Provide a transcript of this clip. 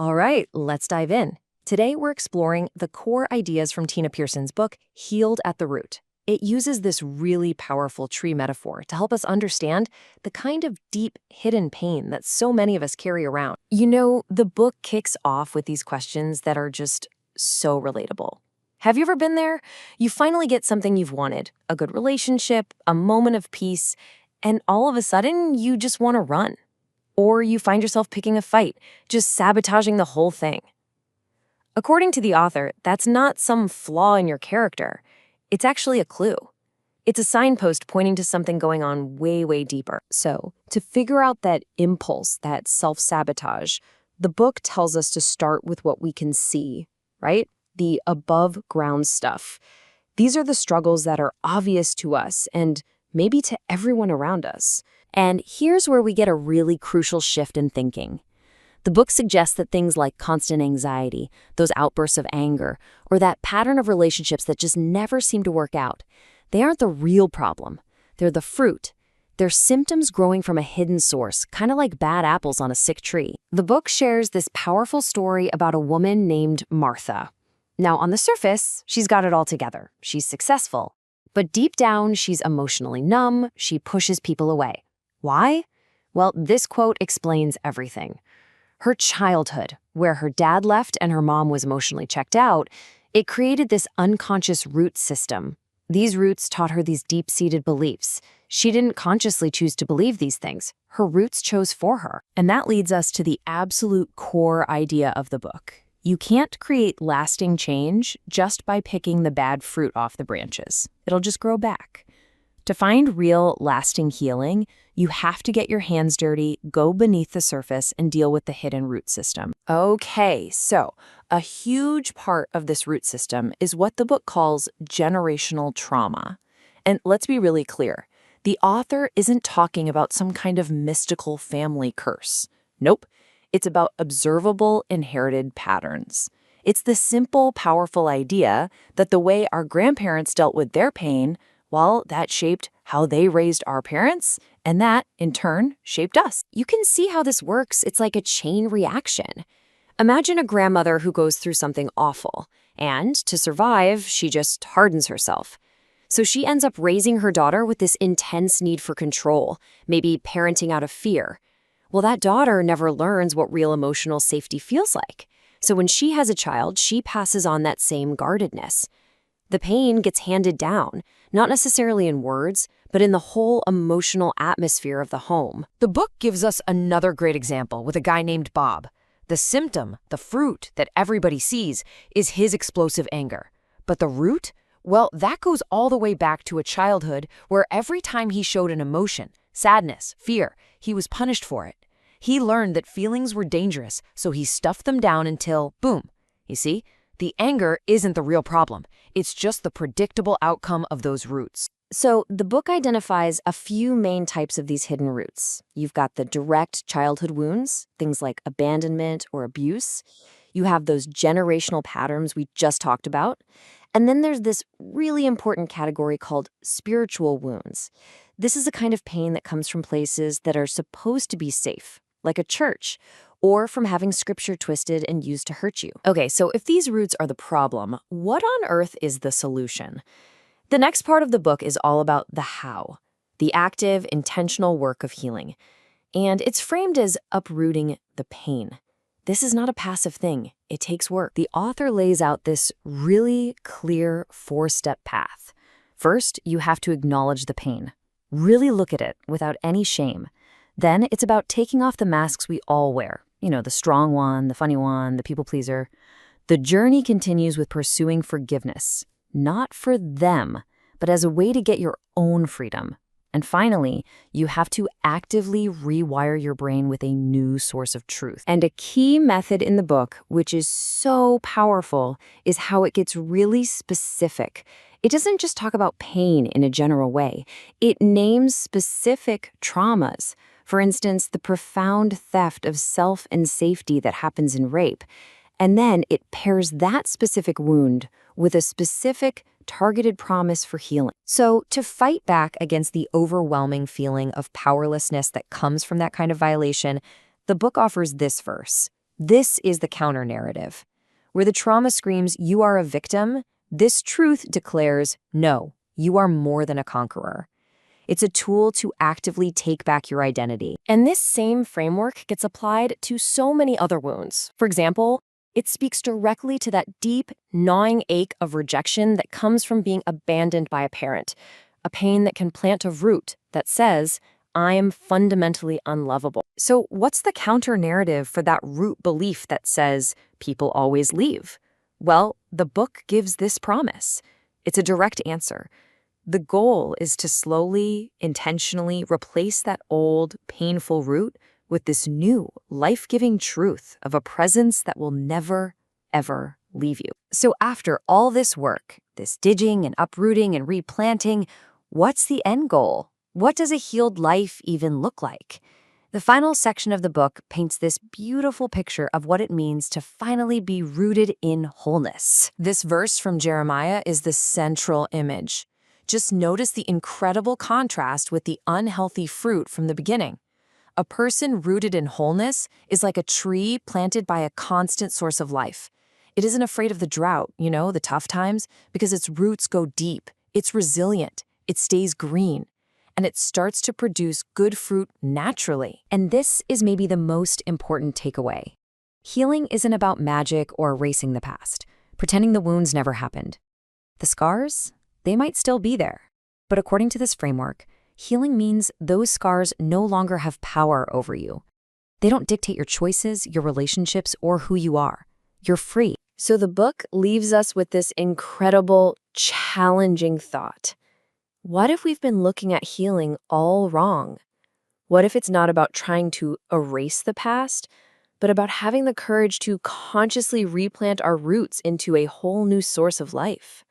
All right, let's dive in. Today, we're exploring the core ideas from Tina Pearson's book, Healed at the Root. It uses this really powerful tree metaphor to help us understand the kind of deep, hidden pain that so many of us carry around. You know, the book kicks off with these questions that are just so relatable. Have you ever been there? You finally get something you've wanted, a good relationship, a moment of peace, and all of a sudden, you just want to run. Or you find yourself picking a fight, just sabotaging the whole thing. According to the author, that's not some flaw in your character. It's actually a clue. It's a signpost pointing to something going on way, way deeper. So, to figure out that impulse, that self-sabotage, the book tells us to start with what we can see, right? The above-ground stuff. These are the struggles that are obvious to us and maybe to everyone around us. And here's where we get a really crucial shift in thinking. The book suggests that things like constant anxiety, those outbursts of anger, or that pattern of relationships that just never seem to work out, they aren't the real problem. They're the fruit. They're symptoms growing from a hidden source, kind of like bad apples on a sick tree. The book shares this powerful story about a woman named Martha. Now, on the surface, she's got it all together. She's successful. But deep down, she's emotionally numb. She pushes people away. Why? Well, this quote explains everything. Her childhood, where her dad left and her mom was emotionally checked out, it created this unconscious root system. These roots taught her these deep-seated beliefs. She didn't consciously choose to believe these things. Her roots chose for her. And that leads us to the absolute core idea of the book. You can't create lasting change just by picking the bad fruit off the branches. It'll just grow back. To find real, lasting healing, you have to get your hands dirty, go beneath the surface, and deal with the hidden root system. Okay, so a huge part of this root system is what the book calls generational trauma. And let's be really clear, the author isn't talking about some kind of mystical family curse. Nope, it's about observable inherited patterns. It's the simple, powerful idea that the way our grandparents dealt with their pain, well, that shaped how they raised our parents, and that, in turn, shaped us. You can see how this works. It's like a chain reaction. Imagine a grandmother who goes through something awful, and to survive, she just hardens herself. So she ends up raising her daughter with this intense need for control, maybe parenting out of fear. Well, that daughter never learns what real emotional safety feels like. So when she has a child, she passes on that same guardedness. The pain gets handed down, not necessarily in words, but in the whole emotional atmosphere of the home. The book gives us another great example with a guy named Bob. The symptom, the fruit that everybody sees, is his explosive anger. But the root? Well, that goes all the way back to a childhood where every time he showed an emotion, sadness, fear, he was punished for it. He learned that feelings were dangerous, so he stuffed them down until, boom. You see? The anger isn't the real problem. It's just the predictable outcome of those roots. So the book identifies a few main types of these hidden roots. You've got the direct childhood wounds, things like abandonment or abuse. You have those generational patterns we just talked about. And then there's this really important category called spiritual wounds. This is a kind of pain that comes from places that are supposed to be safe, like a church, or from having scripture twisted and used to hurt you. Okay, so if these roots are the problem, what on earth is the solution? The next part of the book is all about the how, the active, intentional work of healing. And it's framed as uprooting the pain. This is not a passive thing. It takes work. The author lays out this really clear 4-step path. First, you have to acknowledge the pain. Really look at it without any shame. Then it's about taking off the masks we all wear. You know, the strong one, the funny one, the people pleaser. The journey continues with pursuing forgiveness, not for them, but as a way to get your own freedom. And finally, you have to actively rewire your brain with a new source of truth. And a key method in the book, which is so powerful, is how it gets really specific. It doesn't just talk about pain in a general way. It names specific traumas. For instance, the profound theft of self and safety that happens in rape. And then it pairs that specific wound with a specific targeted promise for healing. So to fight back against the overwhelming feeling of powerlessness that comes from that kind of violation, the book offers this verse: This is the counter-narrative. Where the trauma screams, "You are a victim," this truth declares, "No, you are more than a conqueror." It's a tool to actively take back your identity. And this same framework gets applied to so many other wounds. For example, it speaks directly to that deep, gnawing ache of rejection that comes from being abandoned by a parent, a pain that can plant a root that says, "I am fundamentally unlovable." So what's the counter-narrative for that root belief that says, "People always leave"? Well, the book gives this promise. It's a direct answer. The goal is to slowly, intentionally replace that old, painful root with this new, life-giving truth of a presence that will never, ever leave you. So after all this work, this digging and uprooting and replanting, what's the end goal? What does a healed life even look like? The final section of the book paints this beautiful picture of what it means to finally be rooted in wholeness. This verse from Jeremiah is the central image. Just notice the incredible contrast with the unhealthy fruit from the beginning. A person rooted in wholeness is like a tree planted by a constant source of life. It isn't afraid of the drought, the tough times, because its roots go deep. It's resilient. It stays green. And it starts to produce good fruit naturally. And this is maybe the most important takeaway. Healing isn't about magic or erasing the past, pretending the wounds never happened. The scars? They might still be there. But according to this framework, healing means those scars no longer have power over you. They don't dictate your choices, your relationships, or who you are. You're free. So the book leaves us with this incredible, challenging thought. What if we've been looking at healing all wrong? What if it's not about trying to erase the past, but about having the courage to consciously replant our roots into a whole new source of life?